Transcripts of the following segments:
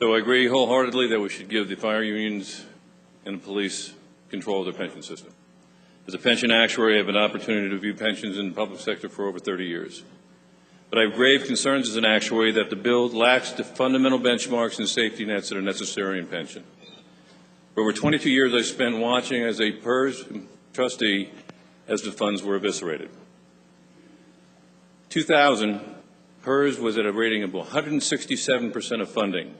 So I agree wholeheartedly that we should give the fire unions and the police control of their pension system. As a pension actuary, I have an opportunity to review pensions in the public sector for over 30 years. But I have grave concerns as an actuary that the bill lacks the fundamental benchmarks and safety nets that are necessary in pension. For over 22 years, I spent watching as a PERS trustee as the funds were eviscerated. 2000, PERS was at a rating of 167% of funding.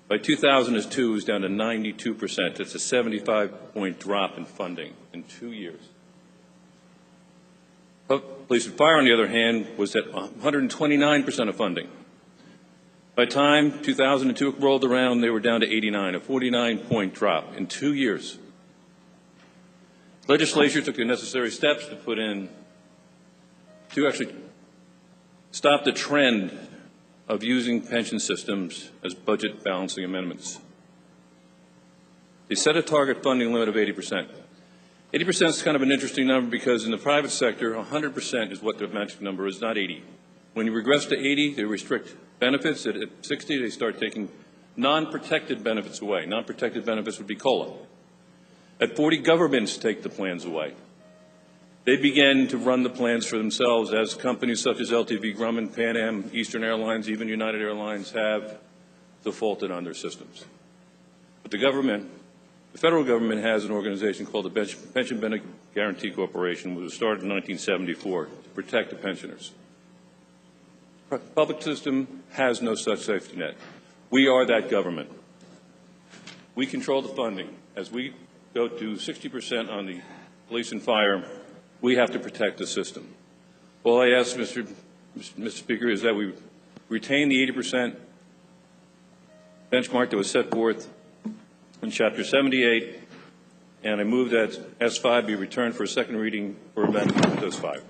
By 2002, it was down to 92%. That's a 75-point drop in funding in 2 years. Police and fire, on the other hand, was at 129% of funding. By the time 2002 rolled around, they were down to 89, a 49-point drop in 2 years. The legislature took the necessary steps to actually stop the trend of using pension systems as budget balancing amendments. They set a target funding limit of 80%. 80% is kind of an interesting number because in the private sector, 100% is what the magic number is, not 80. When you regress to 80, they restrict benefits. At 60, they start taking non-protected benefits away. Non-protected benefits would be COLA. At 40, governments take the plans away. They began to run the plans for themselves as companies such as LTV, Grumman, Pan Am, Eastern Airlines, even United Airlines have defaulted on their systems. But the federal government has an organization called the Pension Benefit Guaranty Corporation, which was started in 1974 to protect the pensioners. The public system has no such safety net. We are that government. We control the funding. As we go to 60% on the police and fire, we have to protect the system. All I ask, Mr. Speaker, is that we retain the 80% benchmark that was set forth in Chapter 78, and I move that S5 be returned for a second reading for amendment to those 5.